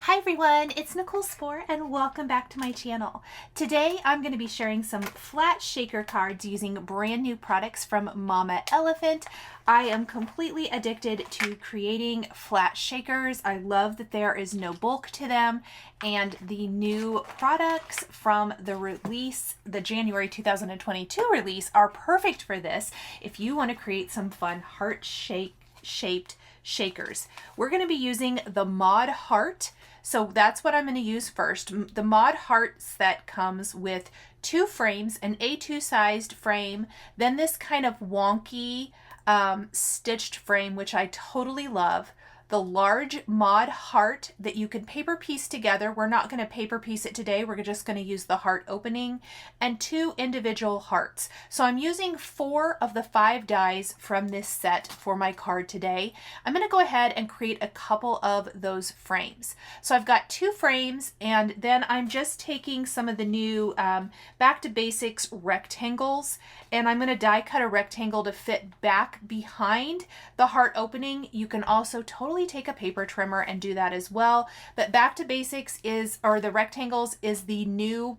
Hi everyone, it's Nicole Spohr and welcome back to my channel. Today I'm going to be sharing some flat shaker cards using brand new products from Mama Elephant. I am completely addicted to creating flat shakers. I love that there is no bulk to them, and the new products from the release, the January 2022 release, are perfect for this if you want to create some fun heart-shaped shakers. We're going to be using the Mod Heart. So that's what I'm going to use first. The Mod Heart set comes with two frames, an A2 sized frame, then this kind of wonky stitched frame, which I totally love. The large Mod Heart that you can paper piece together. We're not going to paper piece it today. We're just going to use the heart opening, and two individual hearts. So I'm using 4 of the 5 dies from this set for my card today. I'm going to go ahead and create a couple of those frames. So I've got 2 frames, and then I'm just taking some of the new Back to Basics rectangles, and I'm going to die cut a rectangle to fit back behind the heart opening. You can also totally take a paper trimmer and do that as well. But Back to Basics or the rectangles is the new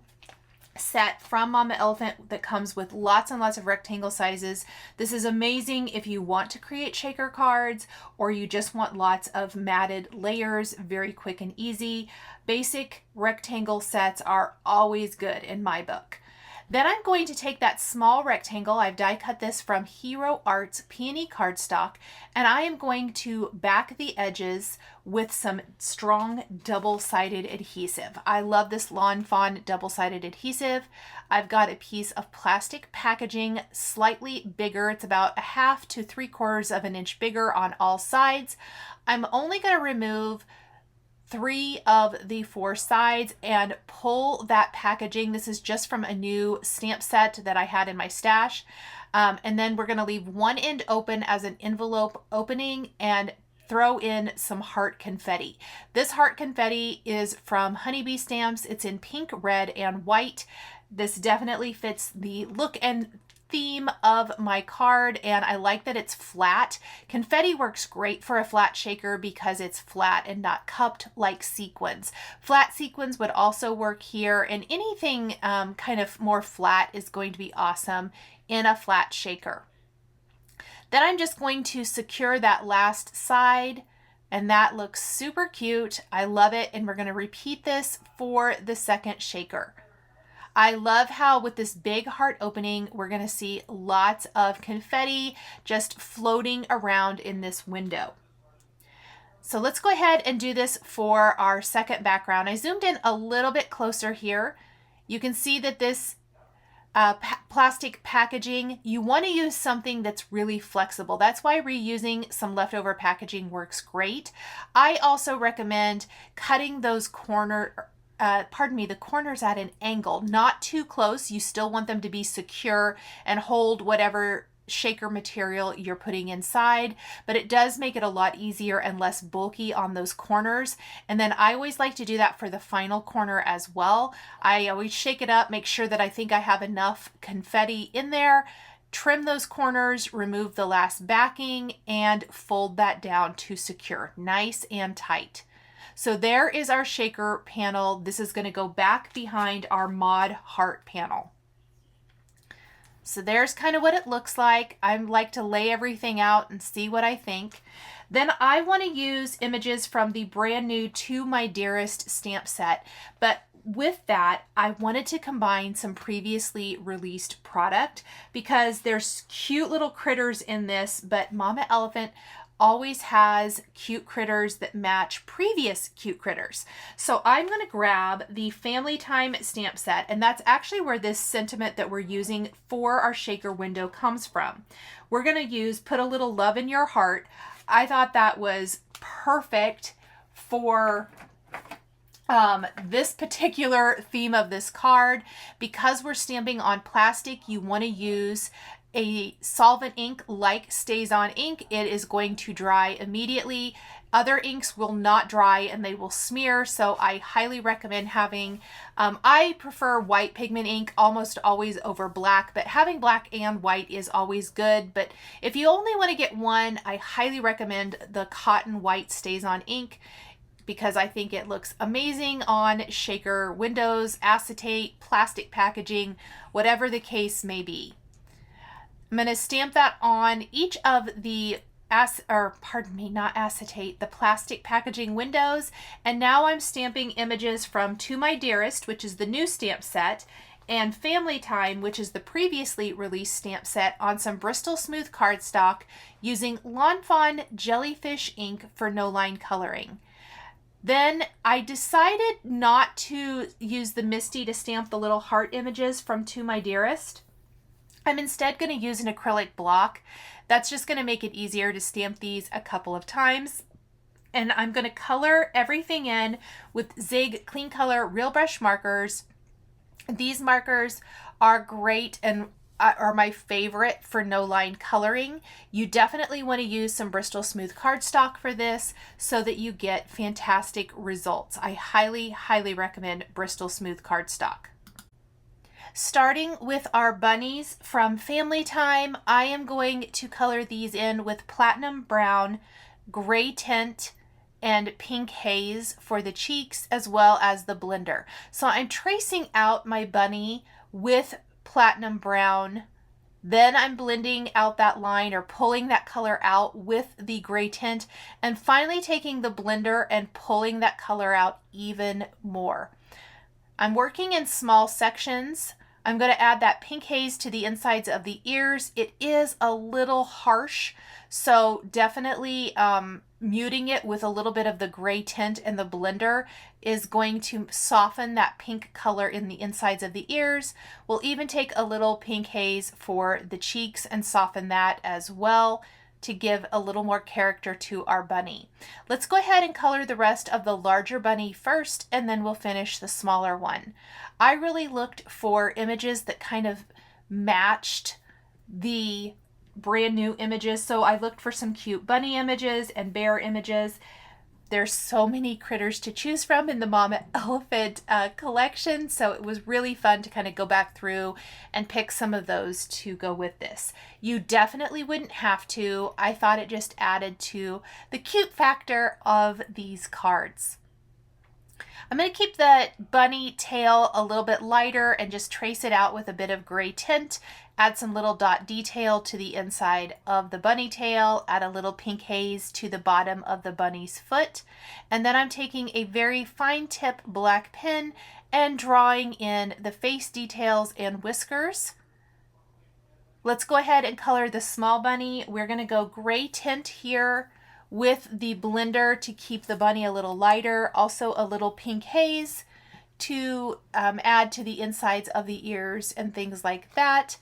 set from Mama Elephant that comes with lots and lots of rectangle sizes. This is amazing if you want to create shaker cards or you just want lots of matted layers, very quick and easy. Basic rectangle sets are always good in my book. Then I'm going to take that small rectangle, I've die cut this from Hero Art's PEONY cardstock, and I am going to back the edges with some strong double-sided adhesive. I love this Lawn Fawn double-sided adhesive. I've got a piece of plastic packaging, slightly bigger. It's about 1/2 to 3/4 of an inch bigger on all sides. I'm only going to remove 3 of the 4 sides and pull that packaging. This is just from a new stamp set that I had in my stash. And then we're going to leave one end open as an envelope opening and throw in some heart confetti. This heart confetti is from Honeybee Stamps. It's in pink, red, and white. This definitely fits the look and theme of my card, and I like that it's flat. Confetti works great for a flat shaker because it's flat and not cupped like sequins. Flat sequins would also work here, and anything kind of more flat is going to be awesome in a flat shaker. Then I'm just going to secure that last side, and that looks super cute. I love it, and we're going to repeat this for the second shaker. I love how with this big heart opening, we're going to see lots of confetti just floating around in this window. So let's go ahead and do this for our second background. I zoomed in a little bit closer here. You can see that this plastic packaging, you want to use something that's really flexible. That's why reusing some leftover packaging works great. I also recommend cutting those the corners at an angle, not too close. You still want them to be secure and hold whatever shaker material you're putting inside, but it does make it a lot easier and less bulky on those corners. And then I always like to do that for the final corner as well. I always shake it up, make sure that I think I have enough confetti in there, trim those corners, remove the last backing, and fold that down to secure, nice and tight. So there is our shaker panel. This is going to go back behind our Mod Heart panel. So there's kind of what it looks like. I like to lay everything out and see what I think. Then I want to use images from the brand new To My Dearest stamp set. But with that, I wanted to combine some previously released product because there's cute little critters in this, but Mama Elephant always has cute critters that match previous cute critters. So I'm going to grab the Family Time stamp set, and that's actually where this sentiment that we're using for our shaker window comes from. We're going to use Put a Little Love in Your Heart. I thought that was perfect for this particular theme of this card. Because we're stamping on plastic, you want to use a solvent ink like Stazon ink. It is going to dry immediately. Other inks will not dry and they will smear, so I highly recommend having, I prefer white pigment ink almost always over black, but having black and white is always good. But if you only want to get one, I highly recommend the cotton white Stazon ink. because I think it looks amazing on shaker windows, acetate, plastic packaging, whatever the case may be. I'm going to stamp that on each of the the plastic packaging windows. And now I'm stamping images from To My Dearest, which is the new stamp set, and Family Time, which is the previously released stamp set, on some Bristol Smooth cardstock using Fawn Jellyfish ink for no line coloring. Then I decided not to use the Misty to stamp the little heart images from To My Dearest. I'm instead going to use an acrylic block. That's just going to make it easier to stamp these a couple of times. And I'm going to color everything in with Zig Clean Color Real Brush markers. These markers are great and are my favorite for no line coloring. You definitely want to use some Bristol Smooth cardstock for this so that you get fantastic results. I highly, highly recommend Bristol Smooth cardstock. Starting with our bunnies from Family Time, I am going to color these in with Platinum Brown, Gray Tint, and Pink Haze for the cheeks, as well as the blender. So I'm tracing out my bunny with Platinum Brown, then I'm blending out that line or pulling that color out with the Gray Tint, and finally taking the blender and pulling that color out even more. I'm working in small sections. I'm going to add that Pink Haze to the insides of the ears. It is a little harsh, so definitely muting it with a little bit of the Gray Tint in the blender is going to soften that pink color in the insides of the ears. We'll even take a little Pink Haze for the cheeks and soften that as well to give a little more character to our bunny. Let's go ahead and color the rest of the larger bunny first, and then we'll finish the smaller one. I really looked for images that kind of matched the brand new images. So I looked for some cute bunny images and bear images. There's so many critters to choose from in the Mama Elephant collection, so it was really fun to kind of go back through and pick some of those to go with this. You definitely wouldn't have to. I thought it just added to the cute factor of these cards. I'm going to keep the bunny tail a little bit lighter and just trace it out with a bit of Gray Tint. Add some little dot detail to the inside of the bunny tail. Add a little Pink Haze to the bottom of the bunny's foot. And then I'm taking a very fine tip black pen and drawing in the face details and whiskers. Let's go ahead and color the small bunny. We're going to go Gray Tint here with the blender to keep the bunny a little lighter. Also a little Pink Haze to add to the insides of the ears and things like that.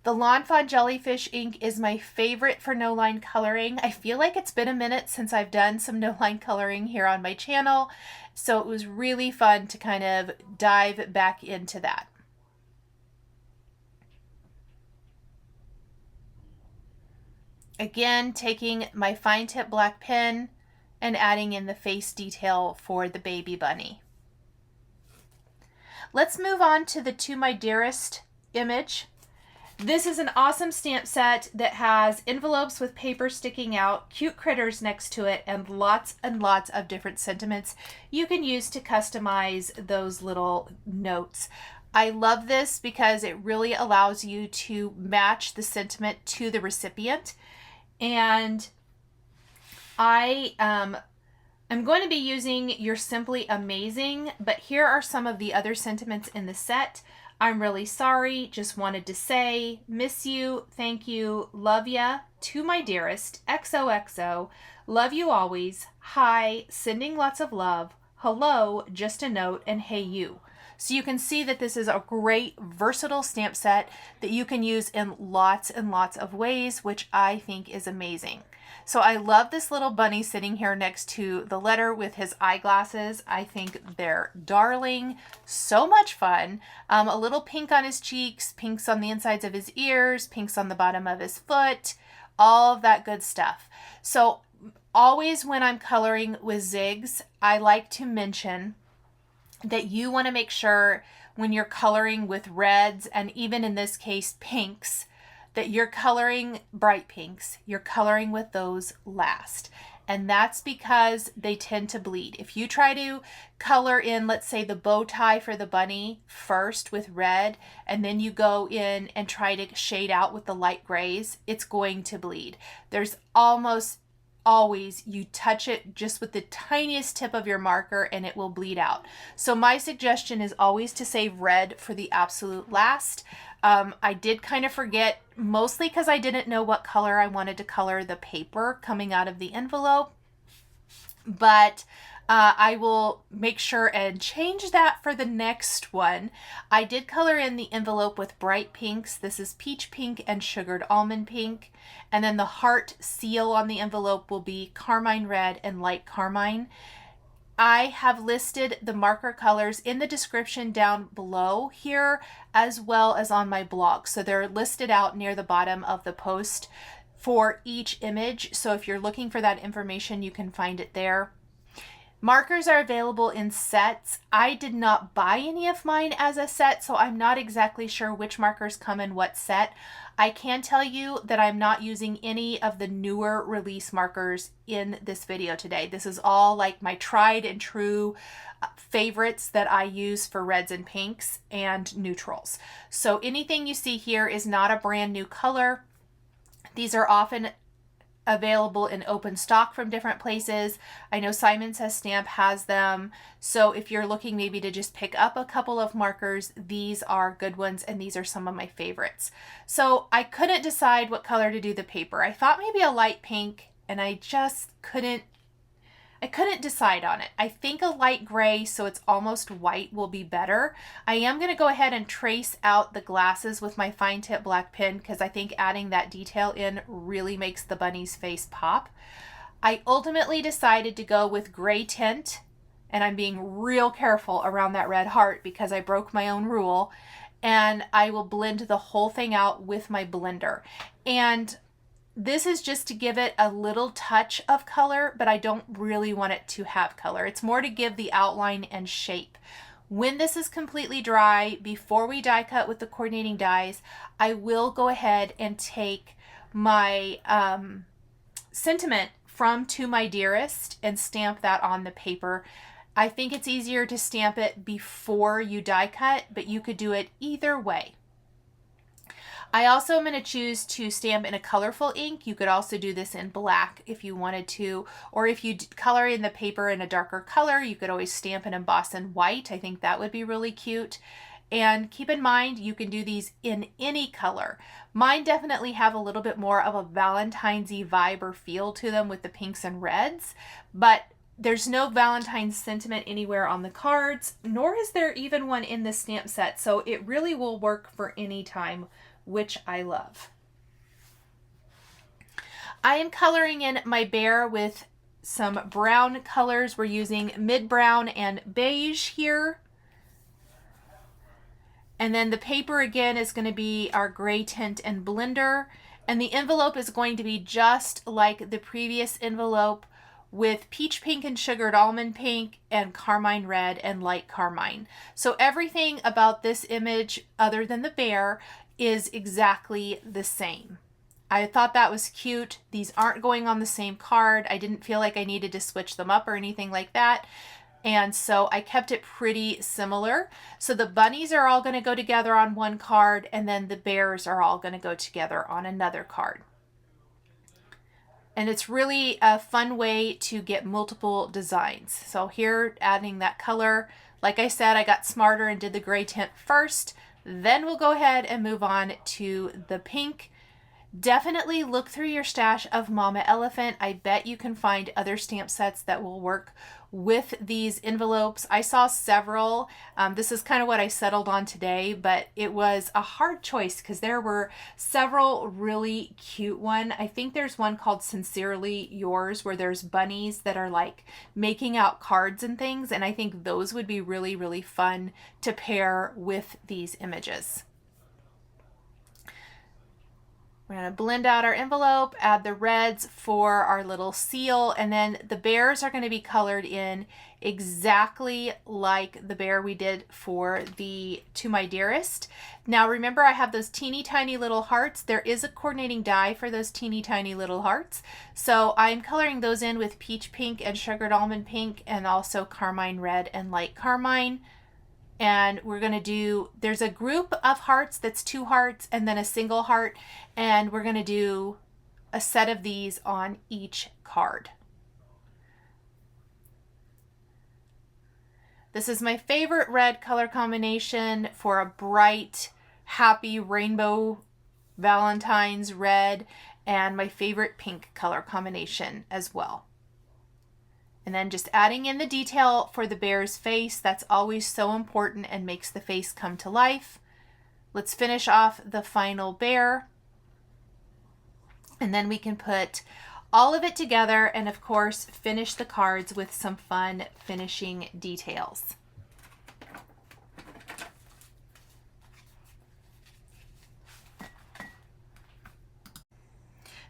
The Fawn Jellyfish ink is my favorite for no line coloring. I feel like it's been a minute since I've done some no line coloring here on my channel, so it was really fun to kind of dive back into that. Again, taking my fine tip black pen and adding in the face detail for the baby bunny. Let's move on to the To My Dearest image. This is an awesome stamp set that has envelopes with paper sticking out, cute critters next to it, and lots of different sentiments you can use to customize those little notes. I love this because it really allows you to match the sentiment to the recipient. And I'm going to be using You're Simply Amazing, but here are some of the other sentiments in the set. I'm really sorry, just wanted to say, miss you, thank you, love ya, to my dearest, XOXO, love you always, hi, sending lots of love, hello, just a note, and hey you. So you can see that this is a great versatile stamp set that you can use in lots and lots of ways, which I think is amazing. So I love this little bunny sitting here next to the letter with his eyeglasses. I think they're darling, so much fun. A little pink on his cheeks, pinks on the insides of his ears, pinks on the bottom of his foot, all of that good stuff. So always when I'm coloring with zigs, I like to mention that you want to make sure when you're coloring with reds, and even in this case pinks, that you're coloring bright pinks, you're coloring with those last. And that's because they tend to bleed. If you try to color in, let's say, the bow tie for the bunny first with red, and then you go in and try to shade out with the light grays, it's going to bleed. There's almost always, you touch it just with the tiniest tip of your marker and it will bleed out. So my suggestion is always to save red for the absolute last. I did kind of forget, mostly because I didn't know what color I wanted to color the paper coming out of the envelope, but I will make sure and change that for the next one. I did color in the envelope with bright pinks. This is peach pink and sugared almond pink. And then the heart seal on the envelope will be carmine red and light carmine. I have listed the marker colors in the description down below here, as well as on my blog. So they're listed out near the bottom of the post for each image. So if you're looking for that information, you can find it there. Markers are available in sets. I did not buy any of mine as a set, so I'm not exactly sure which markers come in what set. I can tell you that I'm not using any of the newer release markers in this video today. This is all like my tried and true favorites that I use for reds and pinks and neutrals. So anything you see here is not a brand new color. These are often available in open stock from different places. I know Simon Says Stamp has them. So if you're looking maybe to just pick up a couple of markers, these are good ones, and these are some of my favorites. So I couldn't decide what color to do the paper. I thought maybe a light pink, and I just couldn't decide on it. I think a light gray, so it's almost white, will be better. I am going to go ahead and trace out the glasses with my fine tip black pen because I think adding that detail in really makes the bunny's face pop. I ultimately decided to go with gray tint, and I'm being real careful around that red heart because I broke my own rule, and I will blend the whole thing out with my blender. And this is just to give it a little touch of color, but I don't really want it to have color. It's more to give the outline and shape. When this is completely dry, before we die cut with the coordinating dies, I will go ahead and take my sentiment from To My Dearest and stamp that on the paper. I think it's easier to stamp it before you die cut, but you could do it either way. I also am going to choose to stamp in a colorful ink. You could also do this in black if you wanted to, or if you color in the paper in a darker color, you could always stamp and emboss in white. I think that would be really cute. And keep in mind, you can do these in any color. Mine definitely have a little bit more of a Valentine's-y vibe or feel to them with the pinks and reds, but there's no Valentine's sentiment anywhere on the cards, nor is there even one in the stamp set. So it really will work for any time, which I love. I am coloring in my bear with some brown colors. We're using mid brown and beige here. And then the paper again is going to be our gray tint and blender. And the envelope is going to be just like the previous envelope with peach pink and sugared almond pink and carmine red and light carmine. So everything about this image other than the bear is exactly the same. I thought that was cute. These aren't going on the same card. I didn't feel like I needed to switch them up or anything like that. And so I kept it pretty similar. So the bunnies are all going to go together on one card, and then the bears are all going to go together on another card. And it's really a fun way to get multiple designs. So here, adding that color. Like I said, I got smarter and did the gray tint first. Then we'll go ahead and move on to the pink. Definitely look through your stash of Mama Elephant. I bet you can find other stamp sets that will work with these envelopes. I saw several. This is kind of what I settled on today, but it was a hard choice because there were several really cute ones. I think there's one called Sincerely Yours where there's bunnies that are like making out cards and things, and I think those would be really, really fun to pair with these images. We're going to blend out our envelope, add the reds for our little seal, and then the bears are going to be colored in exactly like the bear we did for the To My Dearest. Now remember, I have those teeny tiny little hearts. There is a coordinating die for those teeny tiny little hearts. So I'm coloring those in with peach pink and sugared almond pink, and also carmine red and light carmine. And we're going to do, there's a group of hearts that's 2 hearts and then a single heart, and we're going to do a set of these on each card. This is my favorite red color combination for a bright, happy rainbow Valentine's red, and my favorite pink color combination as well. And then just adding in the detail for the bear's face. That's always so important and makes the face come to life. Let's finish off the final bear. And then we can put all of it together and of course finish the cards with some fun finishing details.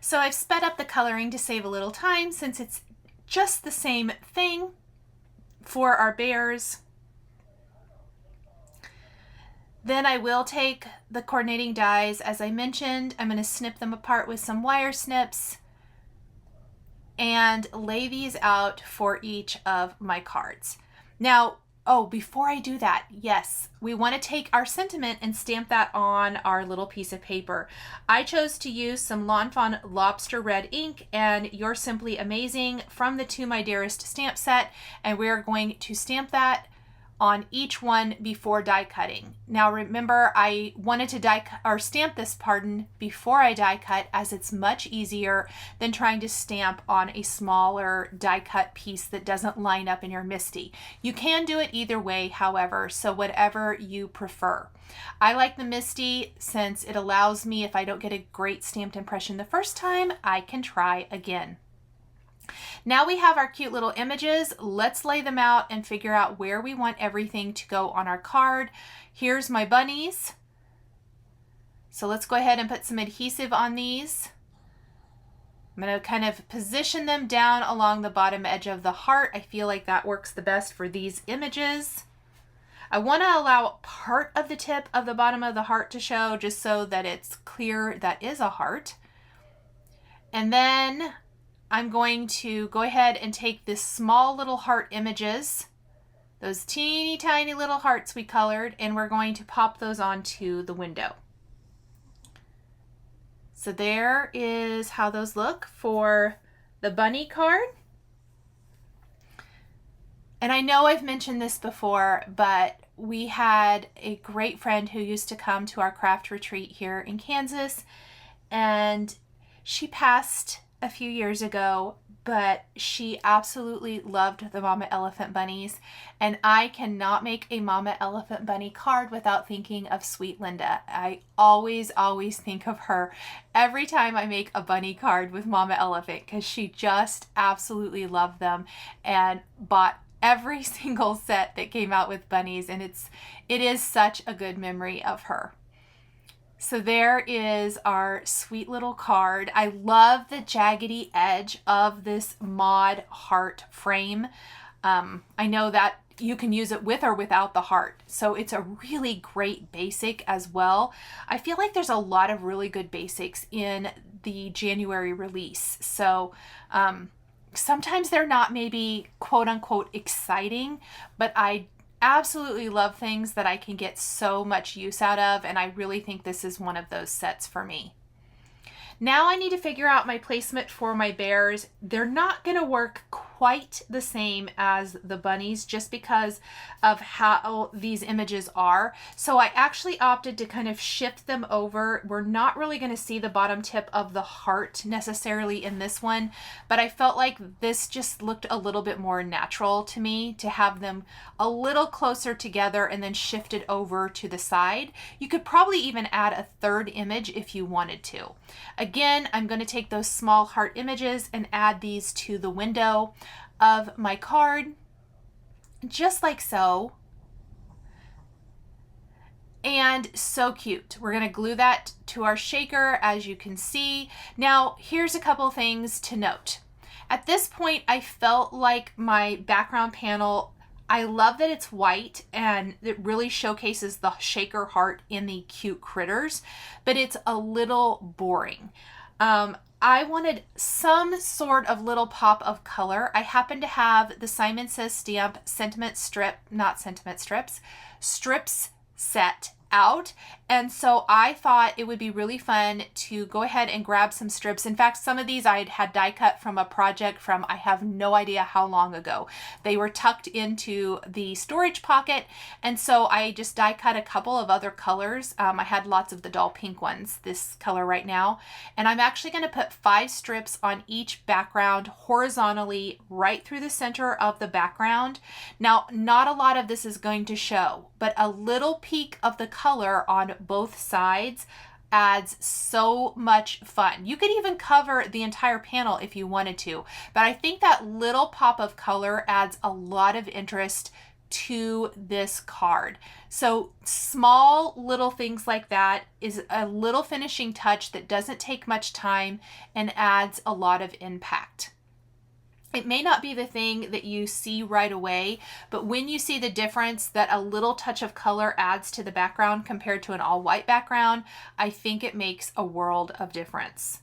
So I've sped up the coloring to save a little time since it's just the same thing for our bears. Then I will take the coordinating dies, as I mentioned. I'm going to snip them apart with some wire snips and lay these out for each of my cards. Now, oh, before I do that, yes, we want to take our sentiment and stamp that on our little piece of paper. I chose to use some Fawn Lobster Red ink and You're Simply Amazing from the To My Dearest stamp set, and we're going to stamp that on each one before die cutting. Now remember, I wanted to stamp this, before I die cut, as it's much easier than trying to stamp on a smaller die cut piece that doesn't line up in your MISTI. You can do it either way, however, so whatever you prefer. I like the MISTI since it allows me, if I don't get a great stamped impression the first time, I can try again. Now we have our cute little images. Let's lay them out and figure out where we want everything to go on our card. Here's my bunnies. So let's go ahead and put some adhesive on these. I'm going to kind of position them down along the bottom edge of the heart. I feel like that works the best for these images. I want to allow part of the tip of the bottom of the heart to show, just so that it's clear that is a heart. And then I'm going to go ahead and take this small little heart images, those teeny tiny little hearts we colored, and we're going to pop those onto the window. So there is how those look for the bunny card. And I know I've mentioned this before, but we had a great friend who used to come to our craft retreat here in Kansas, and she passed a few years ago, but she absolutely loved the Mama Elephant bunnies, and I cannot make a Mama Elephant bunny card without thinking of Sweet Linda. I always think of her every time I make a bunny card with Mama Elephant, because she just absolutely loved them and bought every single set that came out with bunnies, and it is such a good memory of her. So there is our sweet little card. I love the jaggedy edge of this mod heart frame. I know that you can use it with or without the heart, so it's a really great basic as well. I feel like there's a lot of really good basics in the January release. So sometimes they're not maybe quote unquote exciting, but I absolutely love things that I can get so much use out of, and I really think this is one of those sets for me. Now I need to figure out my placement for my bears. They're not going to work quite the same as the bunnies just because of how these images are. So I actually opted to kind of shift them over. We're not really going to see the bottom tip of the heart necessarily in this one, but I felt like this just looked a little bit more natural to me to have them a little closer together and then shifted over to the side. You could probably even add a third image if you wanted to. Again, I'm going to take those small heart images and add these to the window of my card, just like so. and so cute. We're gonna glue that to our shaker, as you can see. Now, here's a couple things to note. At this point, I felt like my background panel, I love that it's white and it really showcases the shaker heart in the cute critters, but it's a little boring. I wanted some sort of little pop of color. I happen to have the Simon Says Stamp strips set out, and so I thought it would be really fun to go ahead and grab some strips. In fact, some of these I had die cut from a project from I have no idea how long ago. They were tucked into the storage pocket, and so I just die cut a couple of other colors. I had lots of the dull pink ones, this color right now, and I'm actually going to put 5 strips on each background horizontally right through the center of the background. Now, not a lot of this is going to show, but a little peek of the color on both sides adds so much fun. You could even cover the entire panel if you wanted to, but I think that little pop of color adds a lot of interest to this card. So small little things like that is a little finishing touch that doesn't take much time and adds a lot of impact. It may not be the thing that you see right away, but when you see the difference that a little touch of color adds to the background compared to an all-white background, I think it makes a world of difference.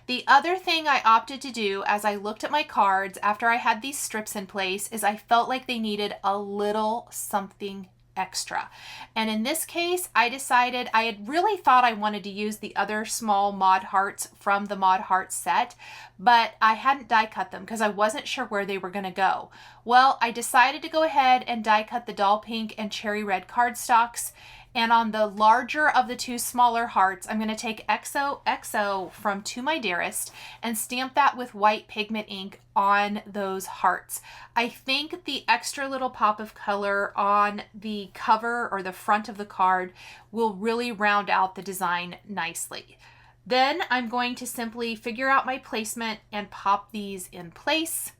The other thing I opted to do as I looked at my cards after I had these strips in place is I felt like they needed a little something extra. And in this case, I decided I had really thought I wanted to use the other small mod hearts from the mod heart set, but I hadn't die cut them because I wasn't sure where they were going to go. Well, I decided to go ahead and die cut the doll pink and cherry red cardstocks. And on the larger of the 2 smaller hearts, I'm going to take XOXO from To My Dearest and stamp that with white pigment ink on those hearts. I think the extra little pop of color on the cover or the front of the card will really round out the design nicely. Then I'm going to simply figure out my placement and pop these in place.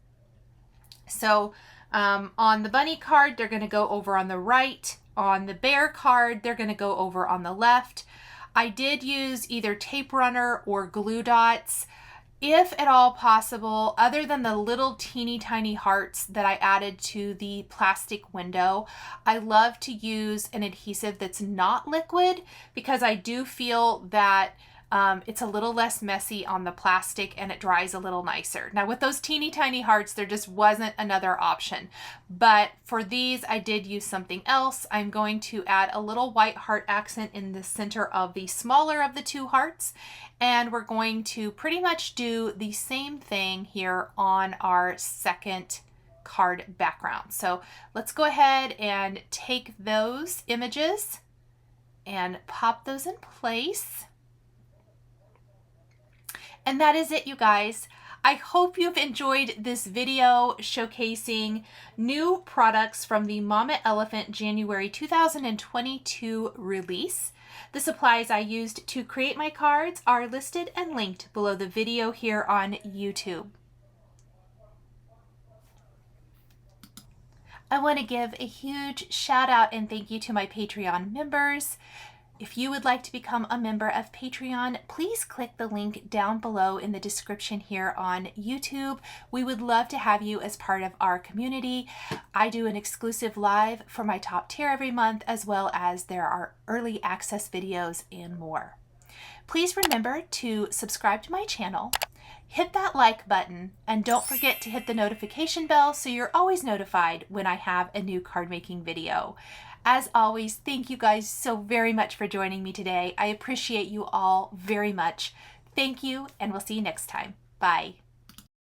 So on the bunny card, they're going to go over on the right. On the bear card, they're going to go over on the left. I did use either tape runner or glue dots, if at all possible, other than the little teeny tiny hearts that I added to the plastic window. I love to use an adhesive that's not liquid because I do feel that it's a little less messy on the plastic and it dries a little nicer. Now with those teeny tiny hearts, there just wasn't another option. But for these, I did use something else. I'm going to add a little white heart accent in the center of the smaller of the 2 hearts. And we're going to pretty much do the same thing here on our second card background. So let's go ahead and take those images and pop those in place. And that is it, you guys. I hope you've enjoyed this video showcasing new products from the Mama Elephant January 2022 release. The supplies I used to create my cards are listed and linked below the video here on YouTube. I want to give a huge shout out and thank you to my Patreon members. If you would like to become a member of Patreon, please click the link down below in the description here on YouTube. We would love to have you as part of our community. I do an exclusive live for my top tier every month, as well as there are early access videos and more. Please remember to subscribe to my channel, hit that like button, and don't forget to hit the notification bell so you're always notified when I have a new card making video. As always, thank you guys so very much for joining me today. I appreciate you all very much. Thank you, and we'll see you next time. Bye.